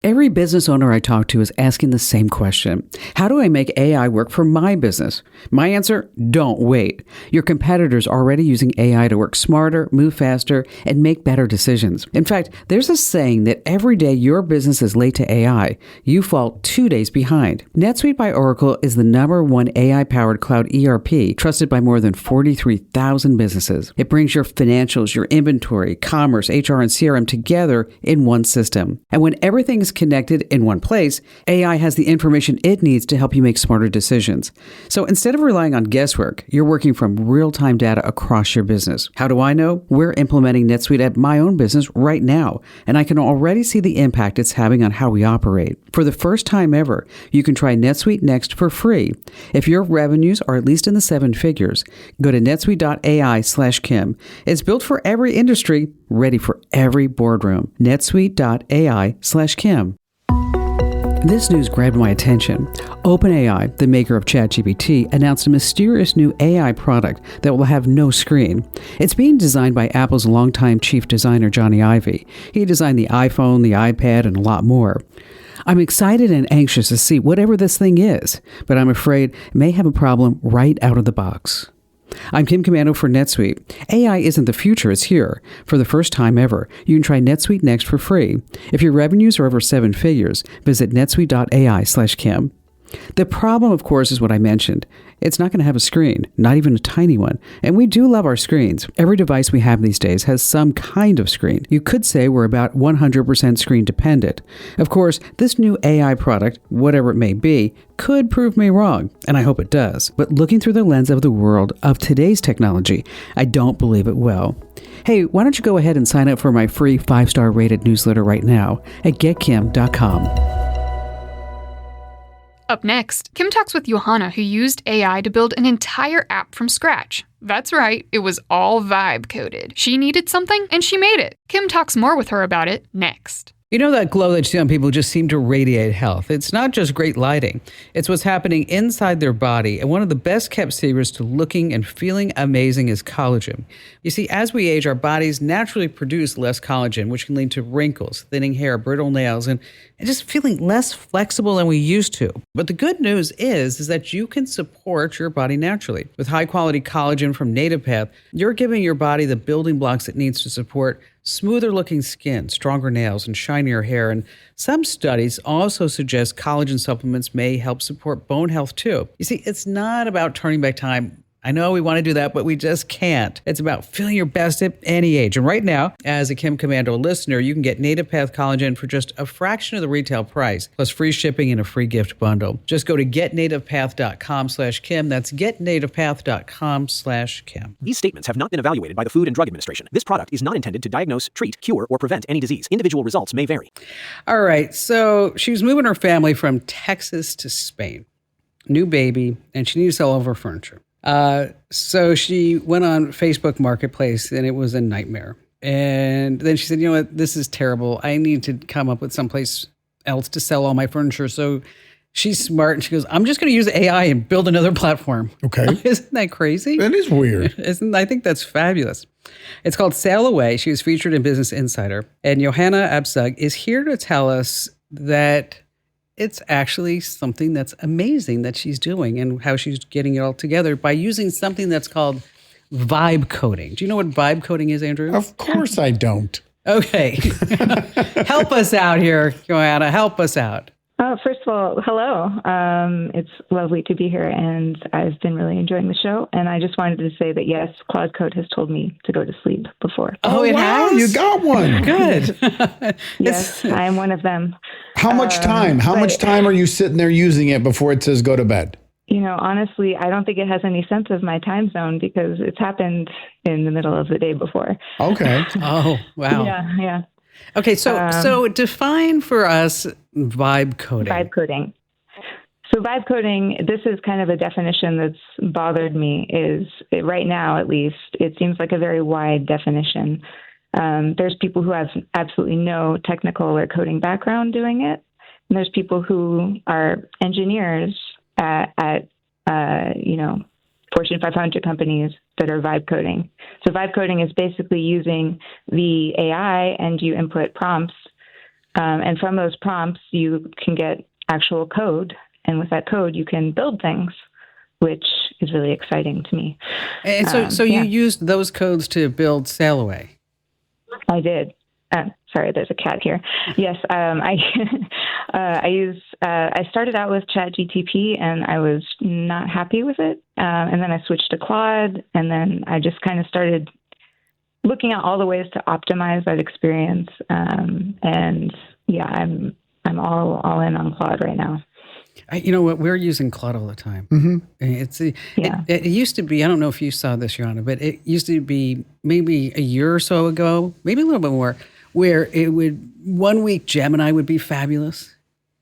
Every business owner I talk to is asking the same question. How do I make AI work for my business? My answer, don't wait. Your competitors are already using AI to work smarter, move faster, and make better decisions. In fact, there's a saying that every day your business is late to AI, you fall 2 days behind. NetSuite by Oracle is the #1 AI-powered cloud ERP trusted by more than 43,000 businesses. It brings your financials, your inventory, commerce, HR, and CRM together in one system. And when everything is connected in one place, AI has the information it needs to help you make smarter decisions. So instead of relying on guesswork, you're working from real-time data across your business. How do I know? We're implementing NetSuite at my own business right now, and I can already see the impact it's having on how we operate. For the first time ever, you can try NetSuite Next for free. If your revenues are at least in the 7 figures, go to netsuite.ai/Kim. It's built for every industry, ready for every boardroom. netsuite.ai/Kim. This news grabbed my attention. OpenAI, the maker of ChatGPT, announced a mysterious new AI product that will have no screen. It's being designed by Apple's longtime chief designer, Johnny Ive. He designed the iPhone, the iPad, and a lot more. I'm excited and anxious to see whatever this thing is, but I'm afraid it may have a problem right out of the box. I'm Kim Komando for NetSuite. AI isn't the future, it's here. For the first time ever, you can try NetSuite Next for free. If your revenues are over 7 figures, visit netsuite.ai/Kim. The problem, of course, is what I mentioned. It's not going to have a screen, not even a tiny one. And we do love our screens. Every device we have these days has some kind of screen. You could say we're about 100% screen dependent. Of course, this new AI product, whatever it may be, could prove me wrong, and I hope it does. But looking through the lens of the world of today's technology, I don't believe it will. Hey, why don't you go ahead and sign up for my free 5-star rated newsletter right now at getkim.com. Up next, Kim talks with Johanna, who used AI to build an entire app from scratch. That's right, it was all vibe coded. She needed something, and she made it. Kim talks more with her about it next. You know that glow that you see on people just seem to radiate health. It's not just great lighting. It's what's happening inside their body. And one of the best kept secrets to looking and feeling amazing is collagen. You see, as we age, our bodies naturally produce less collagen, which can lead to wrinkles, thinning hair, brittle nails, and just feeling less flexible than we used to. But the good news is that you can support your body naturally. With high-quality collagen from Native Path, you're giving your body the building blocks it needs to support smoother looking skin, stronger nails, and shinier hair. And some studies also suggest collagen supplements may help support bone health too. You see, it's not about turning back time. I know we want to do that, but we just can't. It's about feeling your best at any age. And right now, as a Kim Komando listener, you can get Native Path Collagen for just a fraction of the retail price, plus free shipping and a free gift bundle. Just go to getnativepath.com/Kim. That's getnativepath.com/Kim. These statements have not been evaluated by the Food and Drug Administration. This product is not intended to diagnose, treat, cure, or prevent any disease. Individual results may vary. All right, so she was moving her family from Texas to Spain. New baby, and she needed to sell all of her furniture. So she went on Facebook Marketplace, and it was a nightmare. And then she said, you know what, this is terrible. I need to come up with someplace else to sell all my furniture. So she's smart, and she goes, I'm just going to use AI and build another platform. Okay. Isn't that crazy? That is weird. I think that's fabulous. It's called Sail Away. She was featured in Business Insider. And Johanna Absug is here to tell us that it's actually something that's amazing that she's doing and how she's getting it all together by using something that's called vibe coding. Do you know what vibe coding is, Andrew? Of course I don't. Okay. Help us out here, Johanna. Help us out. First of all, hello. It's lovely to be here, and I've been really enjoying the show. And I just wanted to say that, yes, Claude Code has told me to go to sleep before. Oh, it wow, has? you got one. Good. Yes, I am one of them. How much time? How much time are you sitting there using it before it says go to bed? You know, honestly, I don't think it has any sense of my time zone because it's happened in the middle of the day before. Okay. Oh, wow. Yeah. Okay, so define for us vibe coding. Vibe coding. So vibe coding, this is kind of a definition that's bothered me, right now at least, it seems like a very wide definition. There's people who have absolutely no technical or coding background doing it. And there's people who are engineers at Fortune 500 companies that are vibe coding. So vibe coding is basically using the AI, and you input prompts And from those prompts, you can get actual code. And with that code, you can build things, which is really exciting to me. And so you used those codes to build SailAway. I did. Sorry, there's a cat here. Yes, I started out with ChatGTP, and I was not happy with it. And then I switched to Claude, and then I just kind of started looking at all the ways to optimize that experience. And yeah, I'm all in on Claude right now. You know what? We're using Claude all the time. Mm-hmm. It used to be, I don't know if you saw this, Joanna, but it used to be maybe a year or so ago, maybe a little bit more, where it would, 1 week Gemini would be fabulous.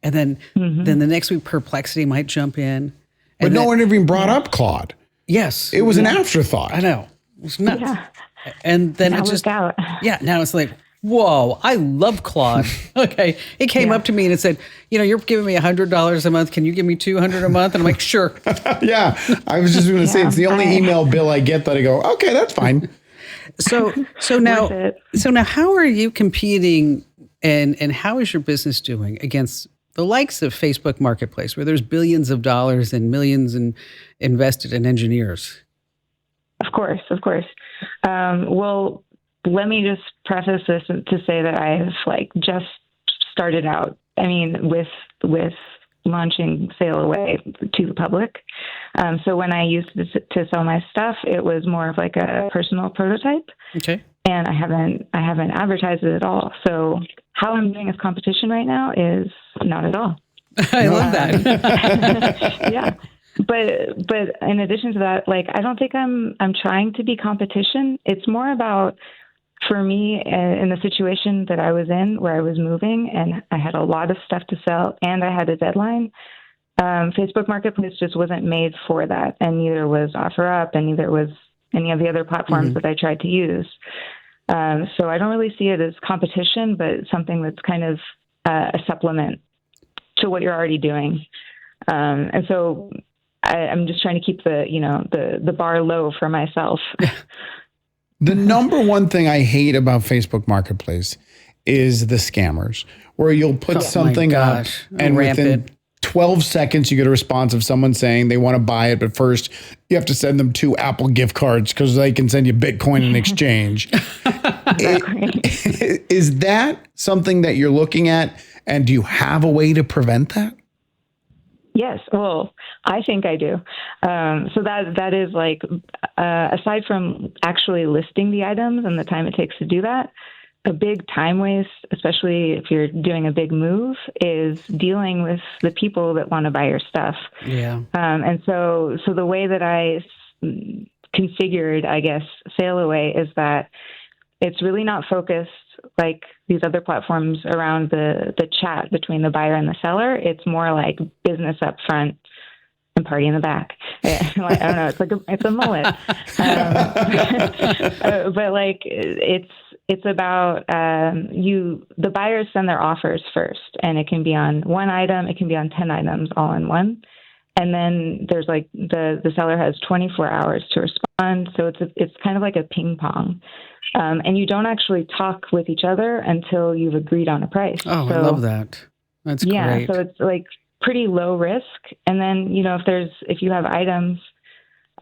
And then the next week Perplexity might jump in. But no one even brought up Claude. Yes. It was an afterthought. I know. It was nuts. Yeah. And then now it just, out. Now it's like, whoa, I love Claude. Okay. It came up to me and it said, you're giving me $100 a month. Can you give me $200 a month? And I'm like, sure. Yeah. I was just going to say, it's the only email bill I get that I go, okay, that's fine. So now how are you competing and how is your business doing against the likes of Facebook Marketplace, where there's billions of dollars and millions invested in engineers? Of course. Well, let me just preface this to say that I've just started out. I mean, with launching SailAway to the public. So when I used to sell my stuff, it was more of like a personal prototype. Okay. And I haven't advertised it at all. So how I'm doing as competition right now is not at all. I love that. Yeah. But in addition to that, I don't think I'm trying to be competition. It's more about, for me, in the situation that I was in, where I was moving and I had a lot of stuff to sell and I had a deadline, Facebook Marketplace just wasn't made for that. And neither was OfferUp, and neither was any of the other platforms that I tried to use. So I don't really see it as competition, but something that's kind of a supplement to what you're already doing. And so I'm just trying to keep the bar low for myself. The number one thing I hate about Facebook Marketplace is the scammers, where you'll put something up and within 12 seconds you get a response of someone saying they want to buy it, but first you have to send them 2 Apple gift cards because they can send you Bitcoin in exchange. Is that something that you're looking at, and do you have a way to prevent that? Yes. Well, I think I do. So that is aside from actually listing the items and the time it takes to do that, a big time waste, especially if you're doing a big move, is dealing with the people that want to buy your stuff. Yeah. And so the way that I configured, I guess, SailAway is that it's really not focused like these other platforms around the chat between the buyer and the seller. It's more like business up front and party in the back. I don't know. It's a mullet. But it's about the buyers send their offers first, and it can be on 1 item, it can be on 10 items all in one. And then there's the seller has 24 hours to respond. So it's kind of like a ping pong. And you don't actually talk with each other until you've agreed on a price. Oh, I love that. That's great. Yeah, so it's pretty low risk. And then, if you have items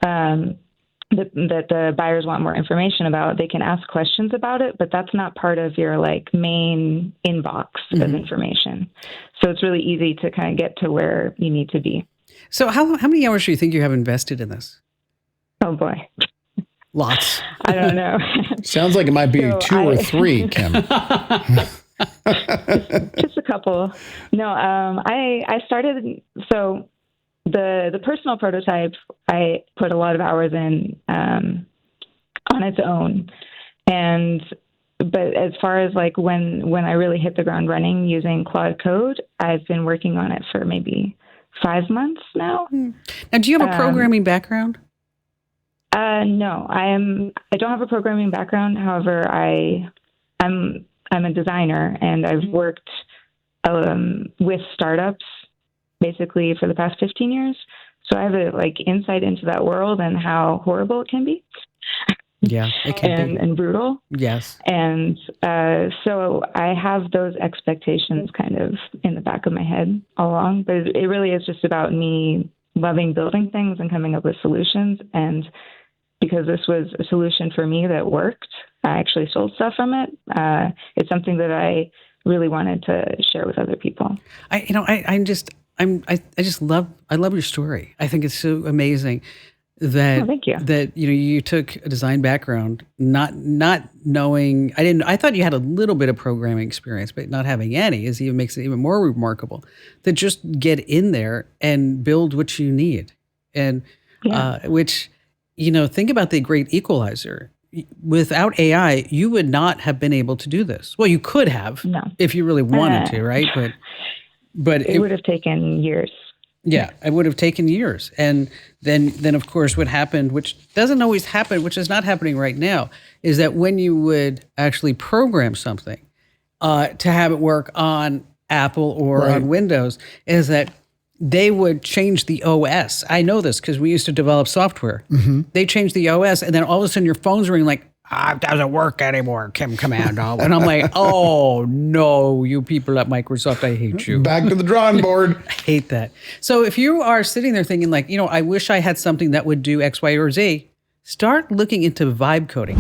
that the buyers want more information about, they can ask questions about it, but that's not part of your main inbox of information. So it's really easy to kind of get to where you need to be. So how many hours do you think you have invested in this? Oh boy. Lots. I don't know. Sounds like it might be 2 or 3, Kim. Just a couple. No, I started, so the personal prototype, I put a lot of hours in on its own. But as far as when I really hit the ground running using Claude Code, I've been working on it for maybe 5 months now. Now, do you have a programming background? No, I don't have a programming background. However, I'm a designer, and I've worked with startups basically for the past 15 years. So I have insight into that world and how horrible it can be. Yeah, it can be. and brutal. Yes. And so I have those expectations kind of in the back of my head all along. But it really is just about me loving building things and coming up with solutions. And because this was a solution for me that worked, I actually sold stuff from it. It's something that I really wanted to share with other people. I love your story. I think it's so amazing that thank you. that you took a design background, not knowing. I thought you had a little bit of programming experience, but not having any makes it even more remarkable. To just get in there and build what you need, and which think about the great equalizer. Without AI, you would not have been able to do this. Well, you could have if you really wanted to, right? But it would have taken years. Yeah, it would have taken years. And then of course what happened, which doesn't always happen, which is not happening right now, is that when you would actually program something to have it work on Apple or on Windows, is that they would change the OS. I know this because we used to develop software. Mm-hmm. They changed the OS, and then all of a sudden your phone's ringing like, it doesn't work anymore, Kim Commando. And I'm like, oh, no, you people at Microsoft, I hate you. Back to the drawing board. I hate that. So if you are sitting there thinking like, I wish I had something that would do X, Y, or Z, start looking into vibe coding.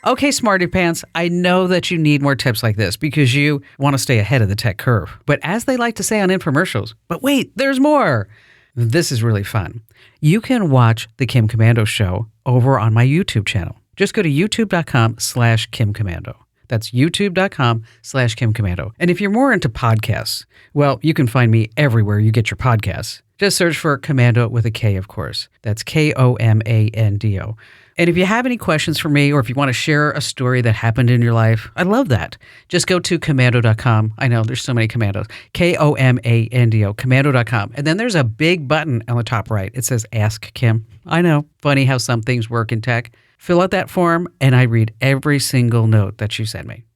Okay, Smarty Pants, I know that you need more tips like this because you want to stay ahead of the tech curve. But as they like to say on infomercials, but wait, there's more. This is really fun. You can watch The Kim Commando Show over on my YouTube channel. Just go to youtube.com/Kim Commando. That's youtube.com/Kim Commando. And if you're more into podcasts, well, you can find me everywhere you get your podcasts. Just search for Commando with a K, of course. That's Komando. And if you have any questions for me, or if you want to share a story that happened in your life, I love that. Just go to commando.com. I know there's so many commandos. Komando, commando.com. And then there's a big button on the top right. It says Ask Kim. I know, funny how some things work in tech. Fill out that form, and I read every single note that you send me.